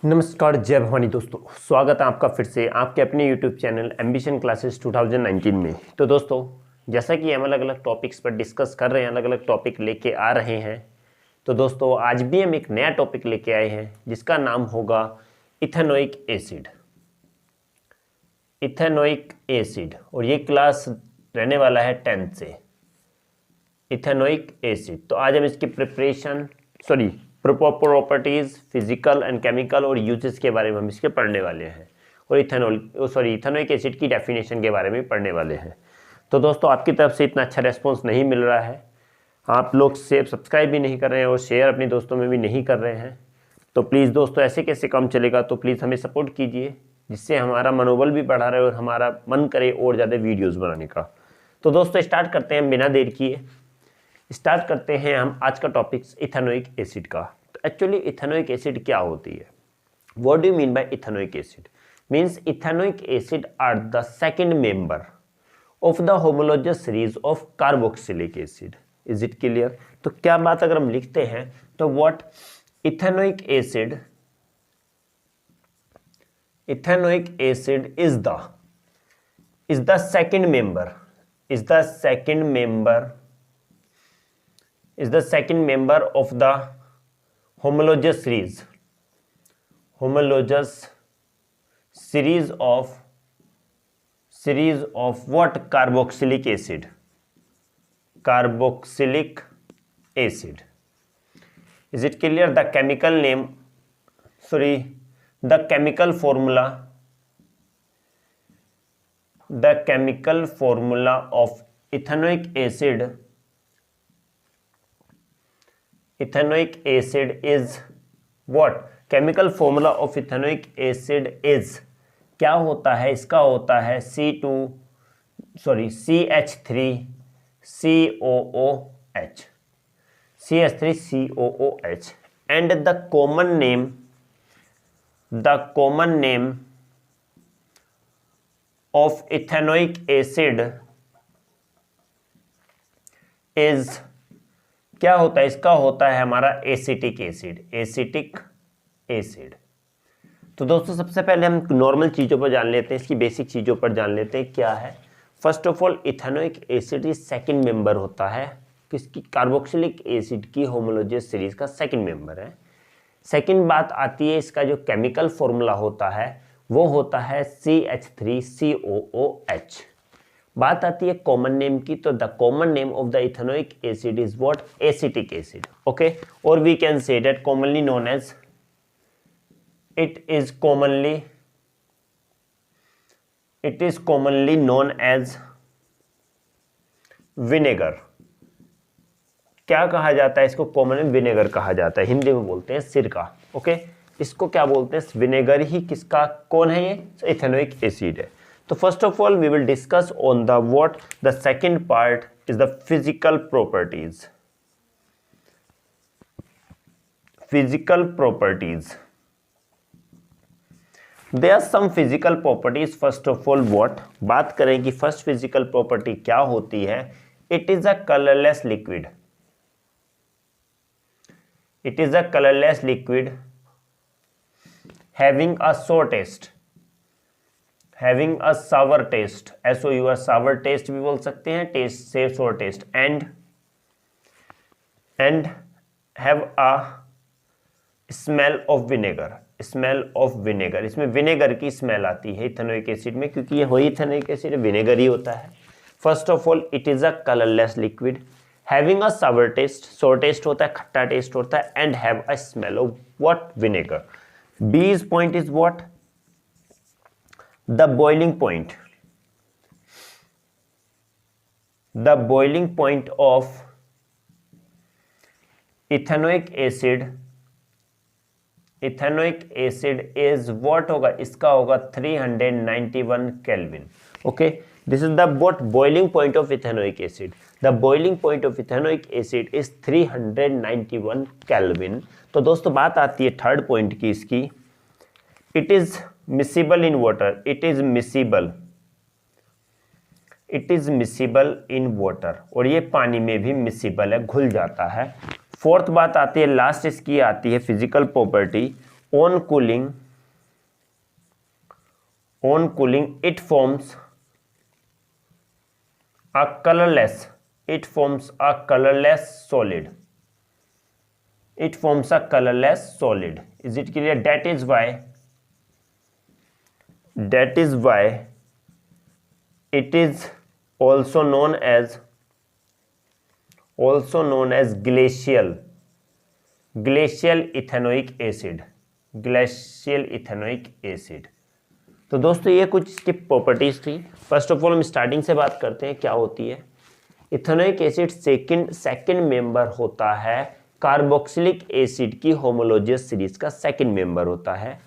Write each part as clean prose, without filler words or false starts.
नमस्कार, जय भवानी दोस्तों। स्वागत है आपका फिर से आपके अपने YouTube चैनल एम्बिशन क्लासेस 2019 में। तो दोस्तों, जैसा कि हम अलग अलग टॉपिक्स पर डिस्कस कर रहे हैं, अलग अलग टॉपिक लेके आ रहे हैं, तो दोस्तों आज भी हम एक नया टॉपिक लेके आए हैं जिसका नाम होगा इथेनोइक एसिड। इथेनोइक एसिड, और ये क्लास रहने वाला है 10th से। इथेनोइक एसिड, तो आज हम इसकी प्रॉपर्टीज, फिजिकल एंड केमिकल और यूजेस के बारे में हम इसके पढ़ने वाले हैं, और इथेनोइक एसिड की डेफिनेशन के बारे में पढ़ने वाले हैं। तो दोस्तों, आपकी तरफ से इतना अच्छा रेस्पॉन्स नहीं मिल रहा है, आप लोग सब्सक्राइब भी नहीं कर रहे हैं और शेयर अपने दोस्तों में भी नहीं कर रहे हैं। तो प्लीज़ दोस्तों, ऐसे कैसे काम चलेगा, तो प्लीज़ हमें सपोर्ट कीजिए, जिससे हमारा मनोबल भी बढ़ा रहे और हमारा मन करे और ज़्यादा वीडियोज़ बनाने का। तो दोस्तों स्टार्ट करते हैं बिना देर किए। स्टार्ट करते हैं हम आज का टॉपिक इथेनोइक एसिड का। तो एक्चुअली इथेनोइक एसिड क्या होती है? What do you mean by ethanoic acid? Means ethanoic acid are the second member of the homologous series of carboxylic acid. Is it clear? तो क्या बात अगर हम लिखते हैं तो what ethanoic acid is the second member of the homologous series of what? Carboxylic acid. Is it clear? The chemical formula of ethanoic acid is what? Chemical formula of ethanoic acid is क्या होता है? इसका होता है CH3COOH, and the common name of ethanoic acid is क्या होता है? इसका होता है हमारा एसिटिक एसिड। तो दोस्तों सबसे पहले हम नॉर्मल चीज़ों पर जान लेते हैं, इसकी बेसिक चीज़ों पर जान लेते हैं क्या है। First of all, ethanoic acid is second member होता है किसकी? कार्बोक्सिलिक एसिड की होमोलोजियस सीरीज का सेकंड मेंबर है। सेकंड बात आती है, इसका जो केमिकल फॉर्मूला होता है वो होता है CH3COOH। बात आती है कॉमन नेम की, तो the common name of the ethanoic acid is what? Acetic acid. Okay, और we can say that commonly known as vinegar. क्या कहा जाता है इसको? कॉमन विनेगर कहा जाता है, हिंदी में बोलते हैं सिरका। ओके, इसको क्या बोलते हैं? विनेगर ही। किसका? कौन है ये? इथेनोइक एसिड है। तो first of all we will discuss on the what the second part is the physical properties. There are some physical properties. First of all, what? बात करें कि फर्स्ट फिजिकल प्रॉपर्टी क्या होती है? It is a colorless liquid having a sour taste, SOUR, sour taste भी बोल सकते हैं, टेस्ट से sour taste, and have a smell of vinegar। इसमें विनेगर की स्मेल आती है इथेनोइक एसिड में, क्योंकि ये वही इथेनोइक एसिड विनेगर ही होता है। First of all, it is a colourless liquid having a sour taste, sour taste होता है, खट्टा टेस्ट होता है, and have a smell of what? Vinegar. B's point is what? The boiling point of ethanoic acid is what होगा? इसका होगा 391 kelvin. Okay, this is the what? Boiling point of ethanoic acid. The boiling point of ethanoic acid is 391 kelvin. तो दोस्तों बात आती है third point की इसकी। It is miscible in water. It is miscible in water, और ये पानी में भी मिसिबल है, घुल जाता है। फोर्थ बात आती है, लास्ट इसकी आती है physical property, on cooling it forms a colorless solid. It forms a colorless solid. Is it clear? That is why it is also known as glacial ethanoic acid. तो दोस्तों ये कुछ इसकी प्रॉपर्टीज थी. फर्स्ट ऑफ ऑल हम starting से बात करते हैं क्या होती है. इथेनोइक एसिड सेकंड मेंबर होता है कार्बोक्सिलिक एसिड की होमोलॉजियस सीरीज का सेकंड मेंबर होता है.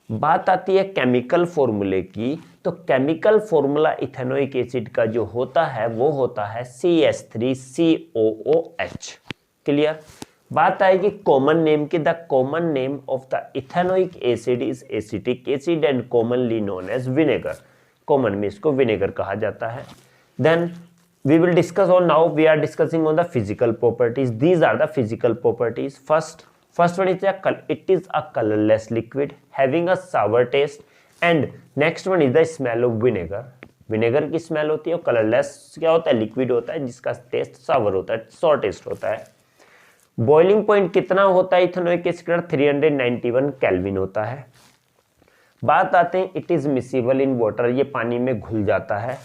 बात आती है केमिकल फॉर्मूले की, तो केमिकल फॉर्मूला इथेनोइक एसिड का जो होता है वो होता है CH3COOH. क्लियर. बात आएगी कॉमन नेम की. The common name of the ethanoic acid is acetic acid and commonly known as vinegar. Common में इसको विनेगर कहा जाता है. Then we will discuss on, now we are discussing on the physical properties. These are the physical properties. First one is it is a colorless liquid having a sour taste, and next one is the smell of vinegar. Vinegar की smell होती है और colourless क्या होता है, liquid होता है जिसका टेस्ट सावर होता है, सॉर टेस्ट होता है. बॉइलिंग पॉइंट कितना होता है इथेनोइक एसिड का? 391 केल्विन होता है. बात आते हैं it is miscible in water, ये पानी में घुल जाता है.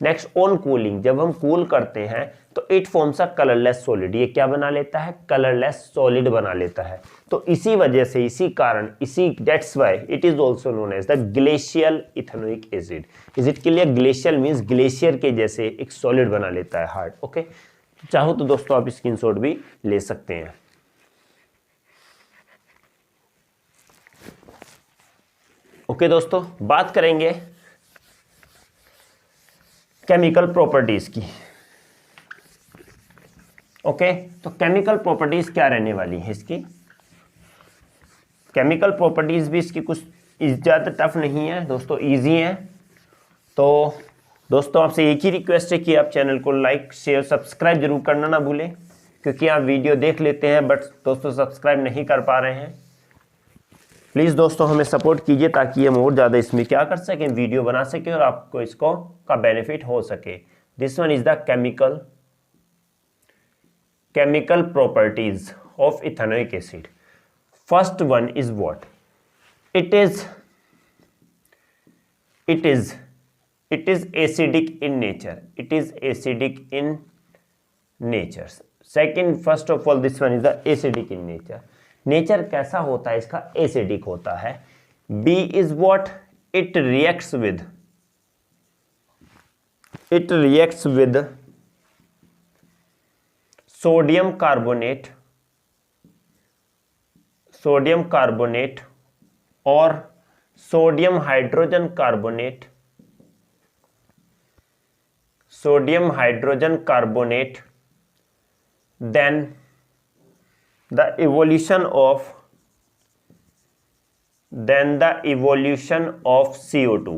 नेक्स्ट ऑन कूलिंग, जब हम कूल करते हैं तो it forms a colourless solid. ये क्या बना लेता है? कलरलेस सॉलिड बना लेता है. तो इसी वजह से, इसी कारण, that's why it is also known as the glacial ethanoic acid. Is it clear? Glacial means glacier के जैसे एक सॉलिड बना लेता है, हार्ड. ओके, चाहो तो दोस्तों आप स्क्रीनशॉट भी ले सकते हैं. ओके दोस्तों, बात करेंगे केमिकल प्रॉपर्टीज की. ओके, तो केमिकल प्रॉपर्टीज क्या रहने वाली है इसकी? केमिकल प्रॉपर्टीज भी इसकी कुछ ज़्यादा टफ नहीं है दोस्तों, इजी है. तो दोस्तों आपसे एक ही रिक्वेस्ट है कि आप चैनल को लाइक शेयर सब्सक्राइब जरूर करना ना भूलें, क्योंकि आप वीडियो देख लेते हैं बट दोस्तों सब्सक्राइब नहीं कर पा रहे हैं. प्लीज़ दोस्तों हमें सपोर्ट कीजिए ताकि हम और ज़्यादा इसमें क्या कर सकें, वीडियो बना सकें और आपको इसको का बेनिफिट हो सके. This one is the chemical properties of ethanoic acid. First one is what? It is acidic in nature. Second, first of all this one is the acidic in nature. Nature कैसा होता है इसका? Acidic होता है. B is what? It reacts with sodium carbonate और sodium hydrogen carbonate. Then the evolution of CO2,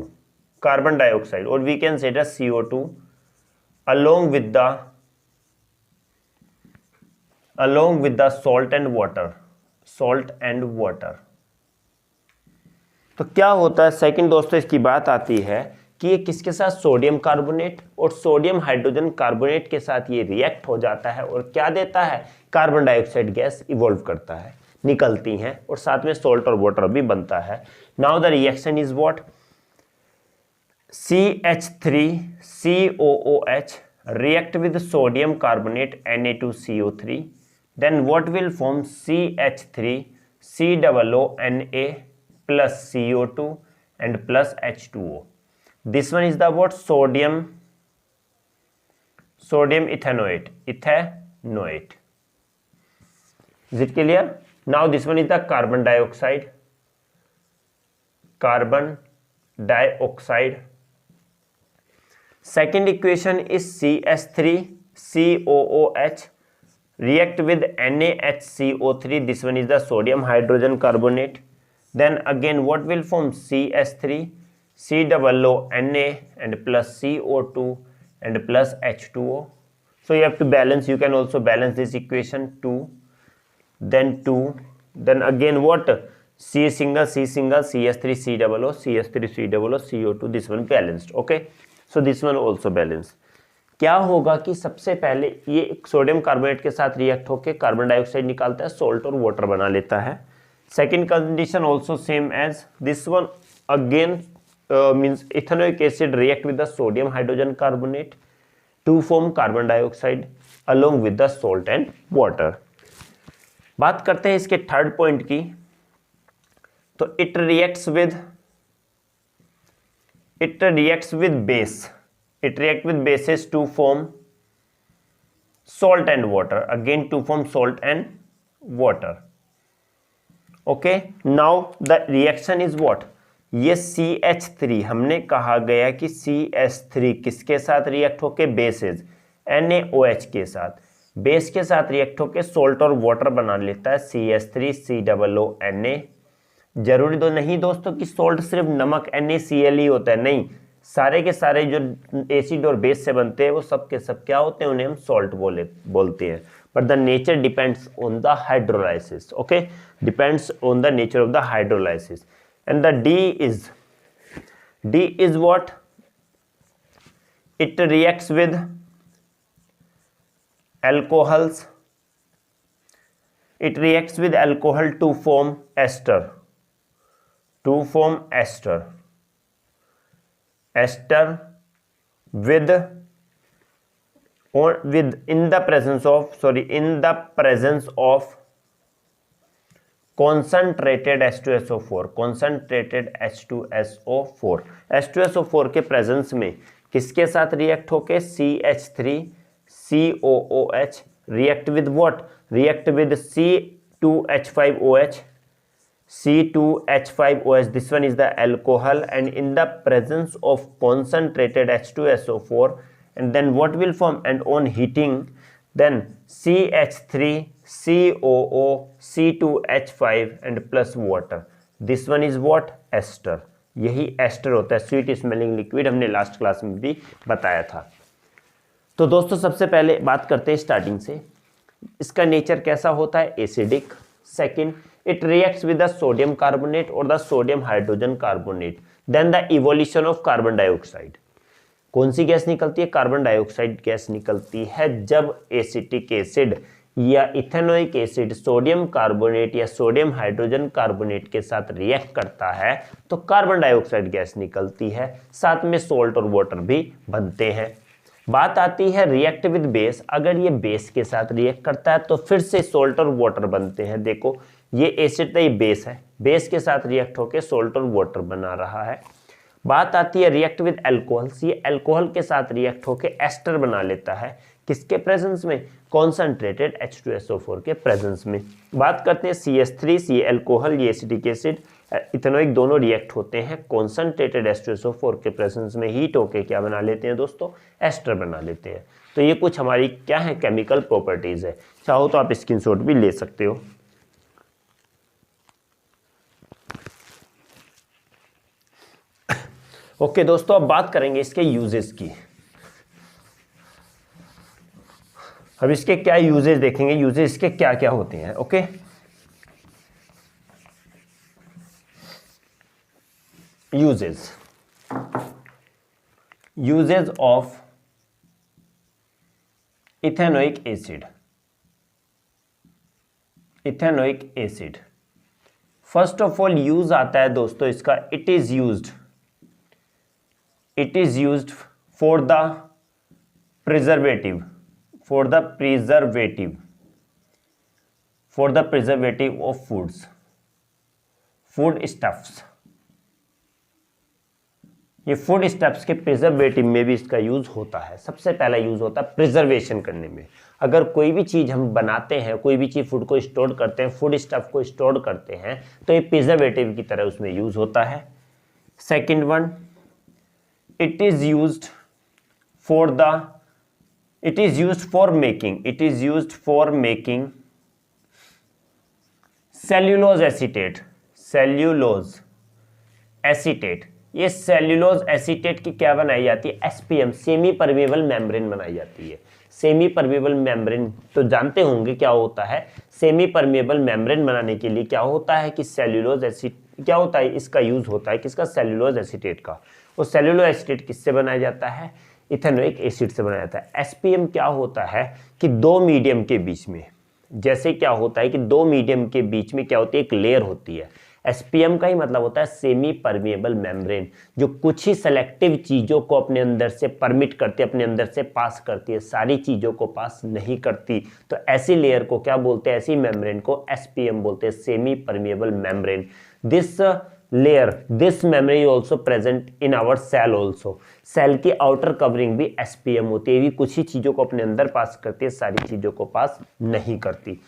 carbon dioxide, or we can say the CO2 along with the salt and water. तो क्या होता है? Second दोस्तों इसकी बात आती है कि ये किसके साथ? सोडियम कार्बोनेट और सोडियम हाइड्रोजन कार्बोनेट के साथ ये रिएक्ट हो जाता है और क्या देता है? कार्बन डाइऑक्साइड गैस इवॉल्व करता है, निकलती हैं और साथ में सॉल्ट और वाटर भी बनता है. Now the reaction is what? CH3COOH react with sodium carbonate Na2CO3. Then what will form? CH3COONA plus CO2 and plus H2O. This one is the what? Sodium ethanoate. Is it clear? Now this one is the carbon dioxide. Second equation is CH3COOH react with NaHCO3. This one is the sodium hydrogen carbonate. Then again what will form? CH3COONA and plus CO2 and plus H2O. So you have to balance. You can also balance this equation 2, then 2, then again what? C single, C single, CH3, C double O, CH3, C double O, CO2, this one balanced. Okay, so this one also balanced. क्या होगा कि सबसे पहले ये sodium carbonate के साथ react होकर carbon dioxide निकालता है, सोल्ट और वाटर बना लेता है. Second condition also same as this one. Again means ethanoic acid react with the sodium hydrogen carbonate to form carbon dioxide along with the salt and water. बात करते हैं इसके थर्ड पॉइंट की. तो it reacts with base. It reacts with bases to form salt and water. Again to form salt and water. Okay. Now the reaction is what? ये CH3 हमने कहा गया कि CH3 किसके साथ रिएक्ट होके बेसेस NaOH के साथ, बेस के साथ रिएक्ट होके सोल्ट और वाटर बना लेता है CH3 COONA. जरूरी तो नहीं दोस्तों कि सोल्ट सिर्फ नमक NaCl ही होता है, नहीं, सारे के सारे जो एसिड और बेस से बनते हैं वो सब के सब क्या होते हैं, उन्हें हम सॉल्ट बोलते हैं. But the nature depends on the hydrolysis. Okay, depends on the nature of the hydrolysis. And the D is what? It reacts with alcohols. It reacts with alcohol to form ester. Ester with in the presence of concentrated H2SO4. H2SO4 के presence में किसके साथ react होके CH3 COOH react with what? React with C2H5OH. This one is the alcohol, and in the presence of concentrated H2SO4, and then what will form? And on heating, then CH3 COO C2H5 and plus water. This one is what? Ester. यही ester होता है, sweet smelling liquid, हमने last class में भी बताया था. तो दोस्तों सबसे पहले बात करते हैं स्टार्टिंग से, इसका नेचर कैसा होता है? Acidic. Second, it reacts with the sodium carbonate or the sodium hydrogen carbonate. Then the evolution of carbon dioxide. कौन सी गैस निकलती है? कार्बन डाइऑक्साइड गैस निकलती है जब एसिटिक एसिड या इथेनोइक एसिड सोडियम कार्बोनेट या सोडियम हाइड्रोजन कार्बोनेट के साथ रिएक्ट करता है तो कार्बन डाइऑक्साइड गैस निकलती है, साथ में सोल्ट और वाटर भी बनते हैं. बात आती है रिएक्ट विद बेस. अगर ये बेस के साथ रिएक्ट करता है तो फिर से सोल्ट और वाटर बनते हैं. देखो ये एसिड ये बेस है, बेस के साथ रिएक्ट होकर सोल्ट और वाटर बना रहा है. बात आती है रिएक्ट विद अल्कोहल्स. ये अल्कोहल के साथ रिएक्ट होकर एस्टर बना लेता है. किसके प्रेजेंस में? कॉन्सेंट्रेटेड H2SO4 के प्रेजेंस में. बात करते हैं CH3 C अल्कोहल, ये एसिटिक एसिड इथेनोइक दोनों रिएक्ट होते हैं कॉन्सेंट्रेटेड H2SO4 के प्रेजेंस में, हीट होके क्या बना लेते हैं दोस्तों? एस्टर बना लेते हैं. तो ये कुछ हमारी क्या है? केमिकल प्रॉपर्टीज है. चाहो तो आप स्क्रीनशॉट भी ले सकते हो. ओके दोस्तों, अब बात करेंगे इसके यूजेस की. अब इसके क्या यूजेस देखेंगे, यूजेस इसके क्या क्या होते हैं. Okay, uses of ethanoic acid. First of all use आता है दोस्तों इसका, it is used for the preservative of food stuffs. ये फूड स्टफ्स के प्रिजर्वेटिव में भी इसका यूज होता है. सबसे पहला यूज होता है प्रिजर्वेशन करने में. अगर कोई भी चीज हम बनाते हैं, कोई भी चीज फूड को स्टोर करते हैं, फूड स्टफ को स्टोर करते हैं, तो ये प्रिजर्वेटिव की तरह उसमें यूज होता है. Second one, it is used for making cellulose acetate. ये सेल्यूलोज एसीटेट की क्या बनाई जाती है? SPM, सेमी परमेबल मेम्ब्रेन बनाई जाती है. सेमी परमेबल मेम्ब्रेन तो जानते होंगे क्या होता है। सेमी परमेबल मेम्ब्रेन बनाने के लिए क्या होता है कि सेल्यूलोज एसिड क्या होता है, इसका यूज होता है किसका, सेल्यूलोज एसीटेट का। और सेल्यूलोज एसीटेट किससे बनाया जाता है, इथेनोइक एसिड से बनाया जाता है। एसपीएम क्या होता है कि दो मीडियम के बीच में, जैसे क्या होता है कि दो मीडियम के बीच में क्या होती है, एक लेयर होती है। एसपीएम का ही मतलब होता है सेमी परमेबल मेम्ब्रेन, जो कुछ ही सेलेक्टिव चीजों को अपने अंदर से परमिट करती है, अपने अंदर से पास करती है, सारी चीजों को पास नहीं करती। तो ऐसी लेयर को क्या बोलते हैं, ऐसी मेम्ब्रेन को एसपीएम बोलते हैं, semi permeable membrane. This layer this membrane also present in our cell also. Cell की आउटर कवरिंग भी एसपीएम होती है, ये भी कुछ ही चीजों को अपने अंदर पास करती है, सारी चीजों को पास नहीं करती।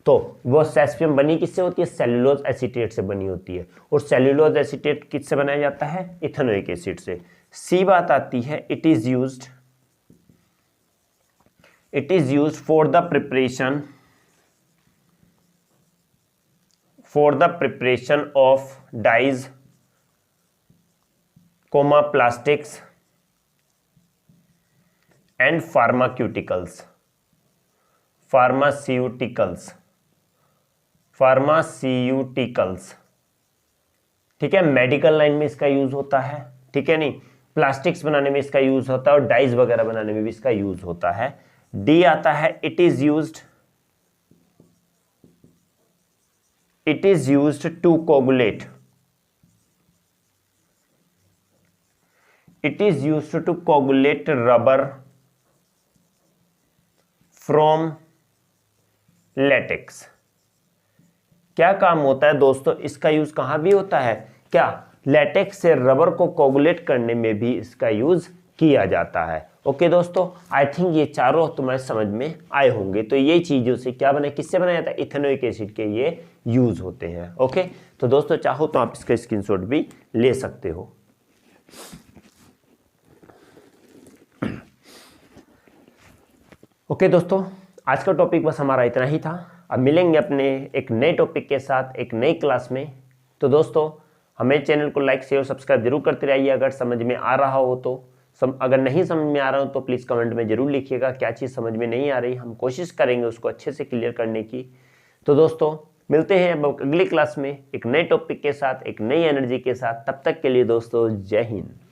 तो वो एसपीएम बनी किससे होती है, सेल्यूलोज एसीटेट से बनी होती है। और सेल्यूलोज एसीटेट किससे बनाया जाता है, इथेनोइक एसिड से। सी बात आती है, it is used for the preparation of dyes, plastics and pharmaceuticals. ठीक है, मेडिकल लाइन में इसका यूज होता है, ठीक है नहीं, प्लास्टिक्स बनाने में इसका यूज होता है और डाइज वगैरह बनाने में भी इसका यूज होता है। डी आता है, it is used to coagulate. It is used to coagulate rubber from latex। क्या काम होता है दोस्तों, इसका यूज कहां भी होता है, क्या लेटेक्स से रबर को कोगुलेट करने में भी इसका यूज किया जाता है। ओके दोस्तों, आई थिंक ये चारों तुम्हारे समझ में आए होंगे। तो ये चीजों से क्या बना, किससे बनाया जाता है, इथेनोइक एसिड के ये यूज होते हैं। ओके, तो दोस्तों चाहो तो आप इसका स्क्रीनशॉट भी ले सकते हो। ओके दोस्तों, आज का टॉपिक बस हमारा इतना ही था। अब मिलेंगे अपने एक नए टॉपिक के साथ एक नई क्लास में। तो दोस्तों हमें चैनल को लाइक शेयर सब्सक्राइब जरूर करते रहिए। अगर समझ में आ रहा हो तो अगर नहीं समझ में आ रहा हो तो प्लीज़ कमेंट में जरूर लिखिएगा क्या चीज़ समझ में नहीं आ रही, हम कोशिश करेंगे उसको अच्छे से क्लियर करने की। तो दोस्तों मिलते हैं अगली क्लास में एक नए टॉपिक के साथ, एक नई एनर्जी के साथ। तब तक के लिए दोस्तों जय हिंद।